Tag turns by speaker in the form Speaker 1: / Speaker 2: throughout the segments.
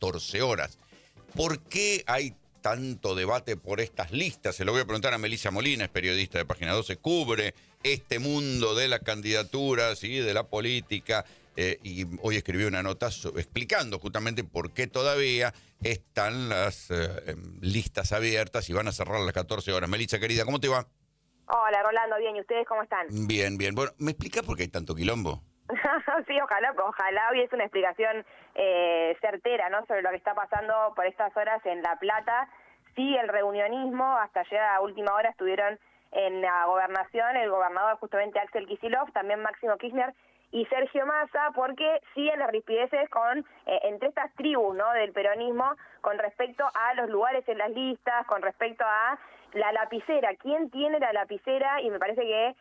Speaker 1: 14 horas. ¿Por qué hay tanto debate por estas listas? Se lo voy a preguntar a Melissa Molina, es periodista de Página 12, cubre este mundo de las candidaturas y de la política, y hoy escribió una nota explicando justamente por qué todavía están las listas abiertas y van a cerrar las 14 horas. Melissa, querida, ¿cómo te va?
Speaker 2: Hola, Rolando, bien, ¿y ustedes cómo están?
Speaker 1: Bien, bien. Bueno, ¿me explicás por qué hay tanto quilombo?
Speaker 2: Sí, ojalá hubiese una explicación certera, ¿no?, sobre lo que está pasando por estas horas en La Plata. Sí, el reunionismo, hasta ayer a última hora estuvieron en la gobernación el gobernador justamente Axel Kicillof, también Máximo Kirchner y Sergio Massa, porque siguen las rispideces con entre estas tribus, ¿no?, del peronismo con respecto a los lugares en las listas, con respecto a la lapicera. ¿Quién tiene la lapicera? Y me parece que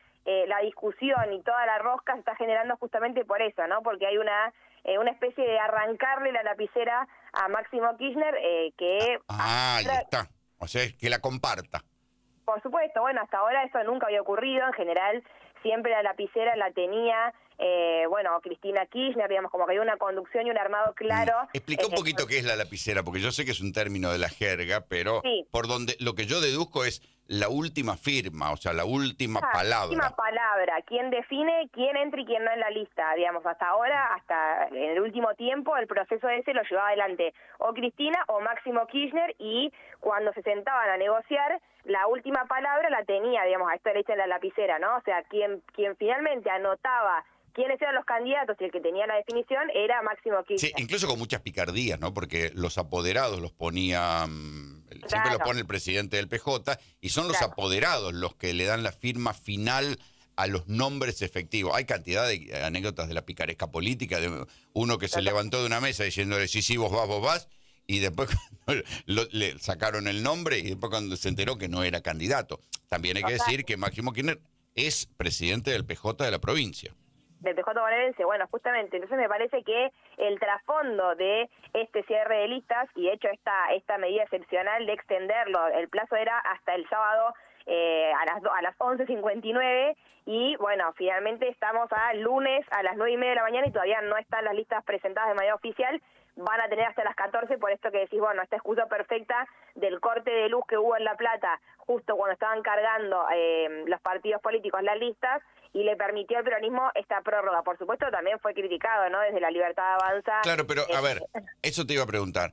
Speaker 2: la discusión y toda la rosca se está generando justamente por eso, ¿no? Porque hay una especie de arrancarle la lapicera a Máximo Kirchner que...
Speaker 1: ahí está. O sea, que la comparta.
Speaker 2: Por supuesto, bueno, hasta ahora eso nunca había ocurrido. En general, siempre la lapicera la tenía, Cristina Kirchner, digamos, como que hay una conducción y un armado claro.
Speaker 1: Explica un poquito qué es la lapicera, porque yo sé que es un término de la jerga, pero
Speaker 2: sí,
Speaker 1: por donde lo que yo deduzco es la última firma, o sea, la última palabra. La
Speaker 2: última palabra, quién define quién entra y quién no en la lista, digamos, hasta ahora, hasta en el último tiempo, el proceso ese lo llevaba adelante o Cristina o Máximo Kirchner, y cuando se sentaban a negociar, la última palabra la tenía, digamos, a esto le dicen la lapicera, ¿no? O sea, quien finalmente anotaba quiénes eran los candidatos y el que tenía la definición era Máximo Kirchner.
Speaker 1: Sí, incluso con muchas picardías, ¿no? Porque los apoderados los ponía, siempre los pone el presidente del PJ, y son los apoderados los que le dan la firma final a los nombres efectivos. Hay cantidad de anécdotas de la picaresca política, de uno que se levantó de una mesa diciéndole, sí, vos vas, y después le sacaron el nombre, y después cuando se enteró que no era candidato. También hay que decir que Máximo Kirchner es presidente del PJ de la provincia.
Speaker 2: Del PJ bonaerense, bueno, justamente. Entonces me parece que el trasfondo de este cierre de listas, y de hecho esta medida excepcional de extenderlo, el plazo era hasta el sábado a las 11:59, y bueno, finalmente estamos a lunes a las 9:30 de la mañana y todavía no están las listas presentadas de manera oficial. Van a tener hasta las 14, por esto que decís, bueno, esta excusa perfecta del corte de luz que hubo en La Plata justo cuando estaban cargando los partidos políticos las listas, y le permitió al peronismo esta prórroga. Por supuesto, también fue criticado, ¿no?, desde La Libertad Avanza.
Speaker 1: Claro, pero a ver, eso te iba a preguntar.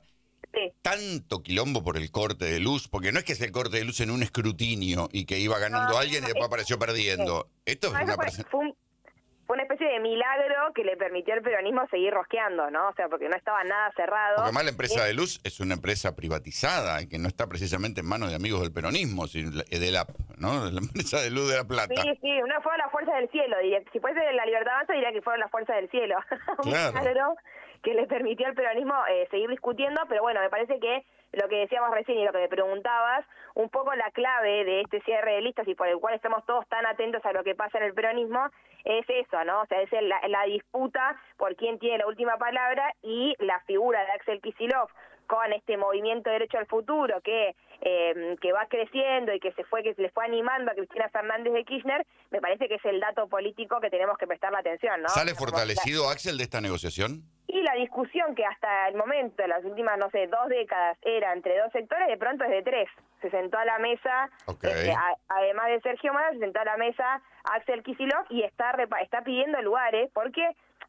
Speaker 2: Sí.
Speaker 1: Tanto quilombo por el corte de luz, porque no es que sea el corte de luz en un escrutinio y que iba ganando alguien y después apareció perdiendo. Esto es una presentación.
Speaker 2: Fue una especie de milagro que le permitió al peronismo seguir rosqueando, ¿no? O sea, porque no estaba nada cerrado.
Speaker 1: Porque además la empresa de luz es una empresa privatizada, que no está precisamente en manos de amigos del peronismo, sino de la empresa de luz de La Plata.
Speaker 2: Sí, no fue la fuerza del cielo. Si fuese La Libertad Avanza, diría que fueron la fuerza del cielo.
Speaker 1: Claro.
Speaker 2: Un milagro que le permitió al peronismo seguir discutiendo, pero bueno, me parece que lo que decíamos recién y lo que me preguntabas, un poco la clave de este cierre de listas y por el cual estamos todos tan atentos a lo que pasa en el peronismo, es eso, ¿no? O sea, es la disputa por quién tiene la última palabra, y la figura de Axel Kicillof con este movimiento Derecho al Futuro que va creciendo y que se le fue animando a Cristina Fernández de Kirchner, me parece que es el dato político que tenemos que prestarle atención, ¿no?
Speaker 1: ¿Sale fortalecido Axel de esta negociación?
Speaker 2: Y la discusión que hasta el momento, las últimas, 2 décadas, era entre 2 sectores, de pronto es de 3. Se sentó a la mesa, además de Sergio Massa, se sentó a la mesa Axel Kicillof y está pidiendo lugares, porque,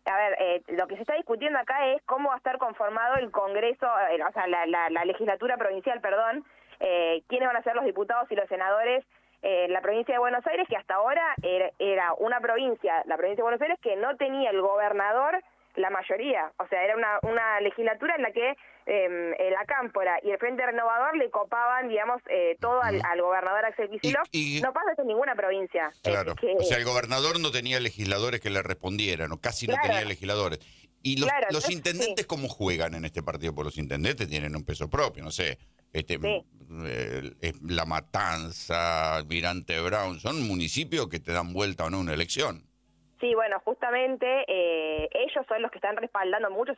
Speaker 2: a ver, lo que se está discutiendo acá es cómo va a estar conformado el Congreso, o sea, la legislatura provincial, quiénes van a ser los diputados y los senadores en la provincia de Buenos Aires, que hasta ahora era una provincia, la provincia de Buenos Aires, que no tenía el gobernador la mayoría. O sea, era una legislatura en la que la Cámpora y el Frente Renovador le copaban, digamos, todo al gobernador Axel Kicillof. No pasa eso en ninguna provincia.
Speaker 1: Claro, o sea, el gobernador no tenía legisladores que le respondieran, o casi no tenía legisladores. ¿Y los intendentes cómo juegan en este partido? Porque los intendentes tienen un peso propio, no sé, La Matanza, Almirante Brown, son municipios que te dan vuelta o no una elección.
Speaker 2: Sí, bueno, justamente ellos son los que están respaldando, muchos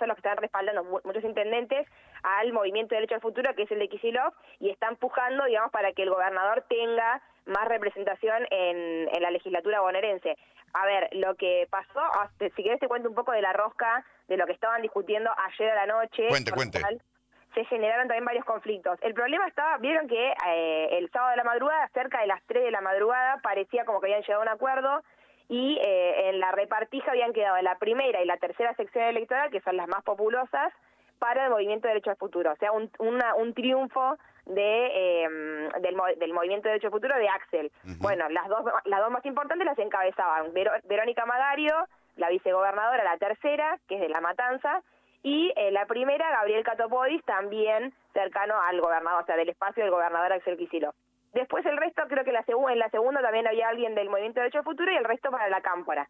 Speaker 2: intendentes al movimiento de Derecho al Futuro, que es el de Kicillof, y está empujando, digamos, para que el gobernador tenga más representación en la legislatura bonaerense. A ver, lo que pasó, si querés te cuento un poco de la rosca, de lo que estaban discutiendo ayer a la noche.
Speaker 1: Cuente.
Speaker 2: se generaron también varios conflictos. El problema estaba, vieron que el sábado de la madrugada, cerca de las 3 de la madrugada, parecía como que habían llegado a un acuerdo y en la repartija habían quedado la primera y la tercera sección electoral, que son las más populosas, para el Movimiento de Derecho al Futuro. O sea, un triunfo del Movimiento de Derecho al Futuro de Axel. Bueno, las dos más importantes las encabezaban Verónica Magario, la vicegobernadora, la tercera, que es de La Matanza, y la primera, Gabriel Catopodis, también cercano al gobernador, o sea, del espacio del gobernador Axel Kicillof. Después el resto, creo que en la segunda también había alguien del Movimiento de Derecho al Futuro y el resto para la Cámpora.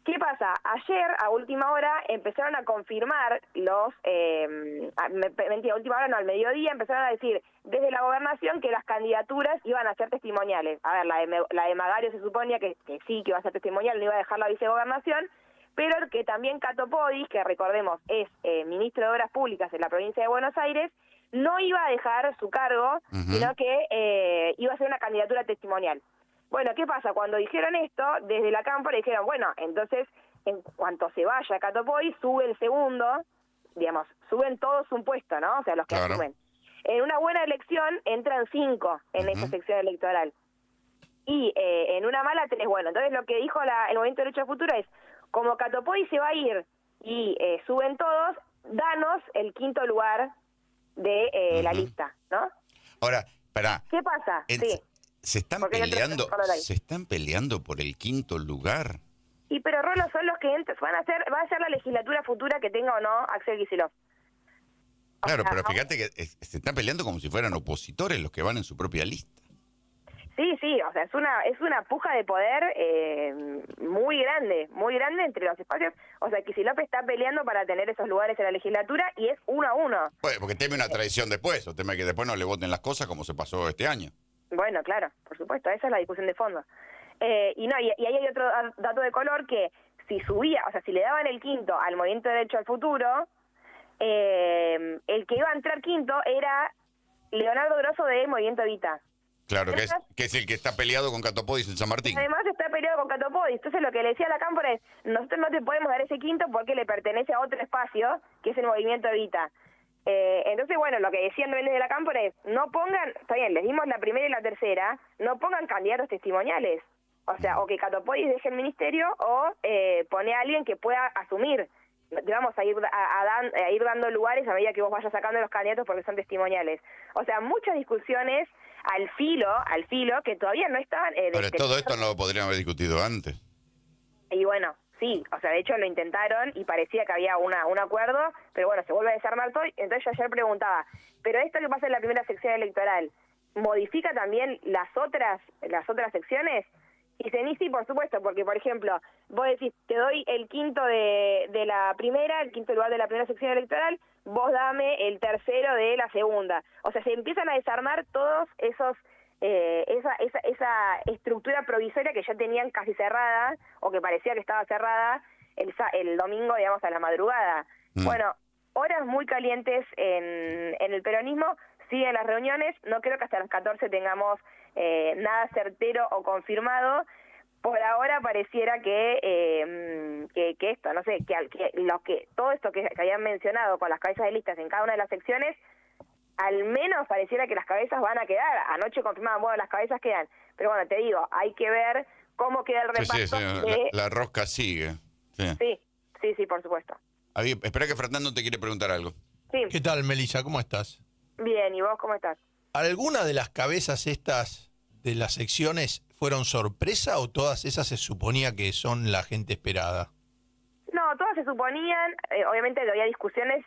Speaker 2: ¿Qué pasa? Ayer, a última hora, empezaron a confirmar mentira, a última hora no, al mediodía, empezaron a decir desde la gobernación que las candidaturas iban a ser testimoniales. A ver, la de Magario se suponía que sí, que iba a ser testimonial, no iba a dejar la vicegobernación, pero que también Catopodis, que recordemos es ministro de Obras Públicas en la provincia de Buenos Aires, no iba a dejar su cargo, sino que iba a ser una candidatura testimonial. Bueno, ¿qué pasa? Cuando dijeron esto, desde la Cámpora dijeron, bueno, entonces, en cuanto se vaya Catopodis, sube el segundo, digamos, suben todos un puesto, ¿no? O sea, los que asumen. En una buena elección entran 5 en esa sección electoral. Y en una mala 3. Bueno, entonces lo que dijo el Movimiento de Derecho al Futuro es, como Catopodis se va a ir y suben todos, danos el 5º lugar de la lista, ¿no?
Speaker 1: Ahora, pará.
Speaker 2: ¿Qué pasa? Sí.
Speaker 1: ¿Se están peleando por el 5º lugar?
Speaker 2: Y pero Rolo, son los que va a ser la legislatura futura que tenga o no Axel Kicillof.
Speaker 1: Claro, pero fíjate que se están peleando como si fueran opositores los que van en su propia lista.
Speaker 2: Sí, o sea, es una puja de poder muy grande entre los espacios. O sea, Kicillof está peleando para tener esos lugares en la legislatura y es 1-1.
Speaker 1: Pues porque teme una traición después, o teme que después no le voten las cosas como se pasó este año.
Speaker 2: Bueno, claro, por supuesto, esa es la discusión de fondo. Y ahí hay otro dato de color que si le daban el 5º al Movimiento de Derecho al Futuro, el que iba a entrar 5º era Leonardo Grosso de Movimiento Evita.
Speaker 1: Claro, que es el que está peleado con Catopodis en San Martín.
Speaker 2: Además está peleado con Catopodis. Entonces lo que le decía a la Cámpora es, nosotros no te podemos dar ese 5º porque le pertenece a otro espacio, que es el Movimiento Evita. Entonces, bueno, lo que decían desde la Cámpora es, no pongan, está bien, les dimos la primera y la tercera, no pongan candidatos testimoniales. O sea, o que Catopodis deje el ministerio o pone a alguien que pueda asumir. Te vamos a ir dando lugares a medida que vos vayas sacando los candidatos porque son testimoniales. O sea, muchas discusiones al filo, que todavía no estaban...
Speaker 1: Pero todo esto no lo podrían haber discutido antes.
Speaker 2: Y bueno, sí, o sea, de hecho lo intentaron y parecía que había un acuerdo, pero bueno, se vuelve a desarmar todo. Entonces yo ayer preguntaba, ¿pero esto que pasa en la primera sección electoral modifica también las otras secciones? Y sí, por supuesto, porque, por ejemplo, vos decís, te doy el 5º de la primera, el 5º lugar de la primera sección electoral, vos dame el 3º de la segunda. O sea, se empiezan a desarmar todos esos esa estructura provisoria que ya tenían casi cerrada, o que parecía que estaba cerrada el domingo, digamos, a la madrugada. Bueno, horas muy calientes en el peronismo, siguen las reuniones, no creo que hasta las 14 tengamos nada certero o confirmado. Por ahora pareciera que esto, no sé, todo esto que habían mencionado con las cabezas de listas en cada una de las secciones, al menos pareciera que las cabezas van a quedar. Anoche confirmaban, bueno, las cabezas quedan. Pero bueno, te digo, hay que ver cómo queda el reparto.
Speaker 1: Sí. La rosca sigue.
Speaker 2: Sí, por supuesto.
Speaker 1: Espera que Fernando te quiere preguntar algo.
Speaker 2: Sí.
Speaker 3: ¿Qué tal, Melissa? ¿Cómo estás?
Speaker 2: Bien, ¿y vos cómo estás?
Speaker 3: ¿Alguna de las cabezas estas de las secciones fueron sorpresa o todas esas se suponía que son la gente esperada?
Speaker 2: No, todas se suponían, obviamente había discusiones,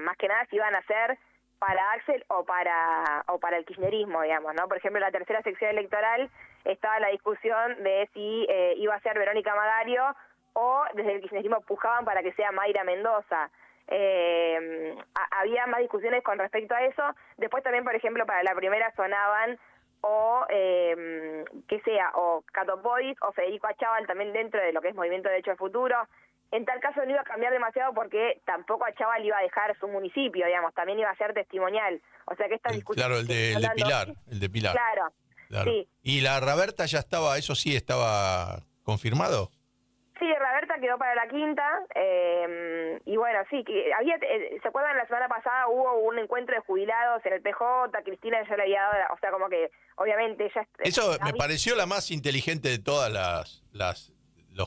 Speaker 2: más que nada si iban a ser para Axel o para el kirchnerismo, digamos, ¿no? Por ejemplo, en la tercera sección electoral estaba la discusión de si iba a ser Verónica Magario o desde el kirchnerismo pujaban para que sea Mayra Mendoza. Había más discusiones con respecto a eso. Después también, por ejemplo, para la primera sonaban o Catopodis o Federico Achával también dentro de lo que es Movimiento de Derecho al Futuro. En tal caso no iba a cambiar demasiado porque tampoco Achával iba a dejar su municipio, digamos, también iba a ser testimonial. O sea que esta discusión...
Speaker 3: Claro, el de Pilar.
Speaker 2: Claro, sí.
Speaker 3: ¿Y la Raberta ya estaba, eso sí, estaba confirmado?
Speaker 2: Sí, Raberta cuarta, quedó para la quinta, y bueno, sí, que había, ¿se acuerdan? La semana pasada hubo un encuentro de jubilados en el PJ, Cristina ya le había dado, o sea, como que, obviamente, ya...
Speaker 3: Eso me pareció la más inteligente de todas las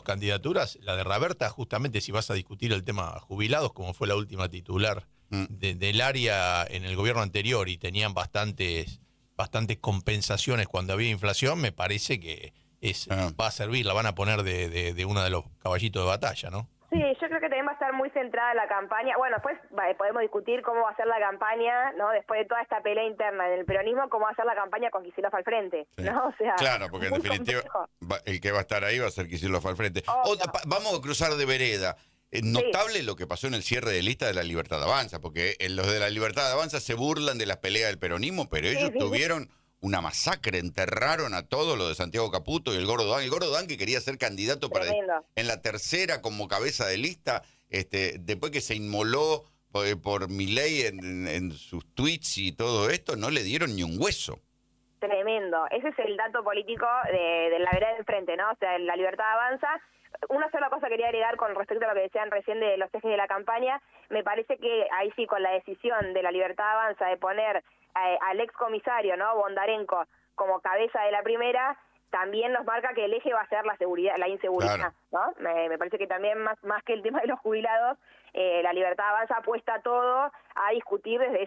Speaker 3: candidaturas, la de Raberta, justamente si vas a discutir el tema jubilados, como fue la última titular del área en el gobierno anterior y tenían bastantes compensaciones cuando había inflación, me parece que va a servir, la van a poner de uno de los caballitos de batalla, ¿no?
Speaker 2: Sí, yo creo que también va a estar muy centrada la campaña. Bueno, después podemos discutir cómo va a ser la campaña, ¿no? Después de toda esta pelea interna en el peronismo, cómo va a ser la campaña con Kicillof al frente, ¿no? O sea,
Speaker 1: claro, porque en definitiva el que va a estar ahí va a ser Kicillof al frente. Vamos a cruzar de vereda. Notable lo que pasó en el cierre de lista de la Libertad Avanza, porque los de la Libertad Avanza se burlan de las peleas del peronismo, pero ellos tuvieron una masacre, enterraron a todos los de Santiago Caputo y el Gordo Dan. El Gordo Dan, que quería ser candidato en la tercera como cabeza de lista, después que se inmoló por Milei en sus tweets y todo esto, no le dieron ni un hueso.
Speaker 2: Tremendo. Ese es el dato político de la vereda del frente, ¿no? O sea, la Libertad Avanza. Una sola cosa quería agregar con respecto a lo que decían recién de los ejes de la campaña. Me parece que ahí sí, con la decisión de la Libertad Avanza de poner al ex comisario, ¿no? Bondarenko, como cabeza de la primera, también nos marca que el eje va a ser la seguridad, la inseguridad, claro, ¿no? Me parece que también más que el tema de los jubilados, la Libertad Avanza apuesta todo a discutir desde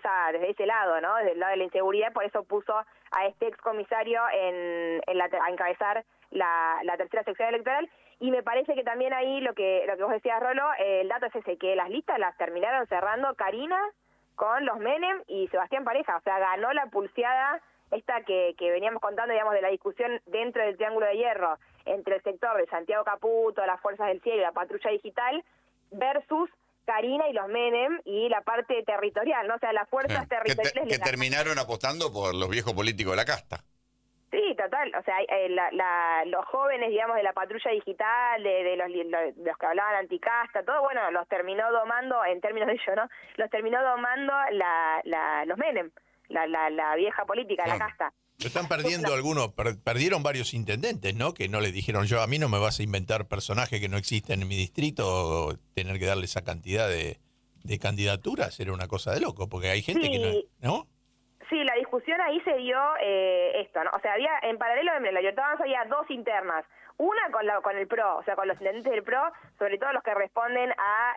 Speaker 2: ese lado, ¿no? Desde el lado de la inseguridad, por eso puso a este ex comisario a encabezar la tercera sección electoral. Y me parece que también ahí lo que vos decías, Rolo, el dato es ese, que las listas las terminaron cerrando Karina con los Menem y Sebastián Pareja. O sea, ganó la pulseada esta que veníamos contando, digamos, de la discusión dentro del Triángulo de Hierro entre el sector de Santiago Caputo, las Fuerzas del Cielo y la Patrulla Digital versus Karina y los Menem y la parte territorial, ¿no? O sea, las fuerzas territoriales...
Speaker 1: Que terminaron apostando por los viejos políticos de la casta.
Speaker 2: Sí, total. O sea, los jóvenes, digamos, de la Patrulla Digital, de los que hablaban anticasta, todo, bueno, los terminó domando, en términos de ello, ¿no? Los terminó domando los Menem, la vieja política, la casta.
Speaker 3: Están perdiendo algunos, perdieron varios intendentes, ¿no? Que no les dijeron, a mí no me vas a inventar personajes que no existen en mi distrito, o tener que darle esa cantidad de candidaturas, era una cosa de loco, porque hay gente que no...
Speaker 2: Sí, la discusión ahí se dio esto, ¿no? O sea, había en paralelo de la Libertad Avanza había dos internas. Una con el PRO, o sea, con los intendentes del PRO, sobre todo los que responden a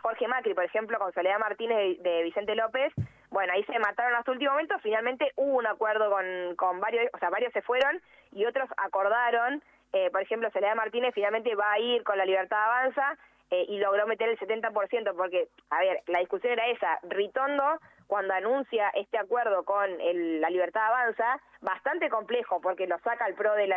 Speaker 2: Jorge Macri, por ejemplo, con Soledad Martínez de Vicente López. Bueno, ahí se mataron hasta el último momento. Finalmente hubo un acuerdo con varios, o sea, varios se fueron y otros acordaron. Por ejemplo, Soledad Martínez finalmente va a ir con la Libertad Avanza y logró meter el 70%, porque, a ver, la discusión era esa. Ritondo, cuando anuncia este acuerdo con la Libertad Avanza, bastante complejo, porque lo saca el PRO del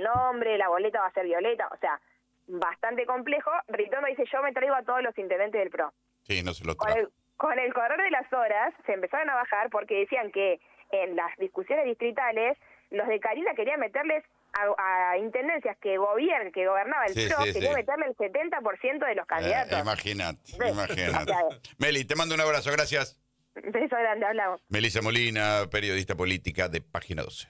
Speaker 2: nombre, la boleta va a ser violeta, o sea, bastante complejo. Ritondo dice, yo me traigo a todos los intendentes del PRO.
Speaker 1: Sí, no se lo trae.
Speaker 2: Con el correr de las horas se empezaron a bajar porque decían que en las discusiones distritales los de Karina querían meterles a intendencias que gobernaba el PRO, querían meterle el 70% de los candidatos.
Speaker 1: Imagínate. Meli, te mando un abrazo, gracias.
Speaker 2: Un beso grande, hablamos.
Speaker 1: Melissa Molina, periodista política de Página 12.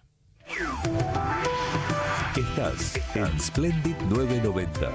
Speaker 4: Estás en Splendid 990.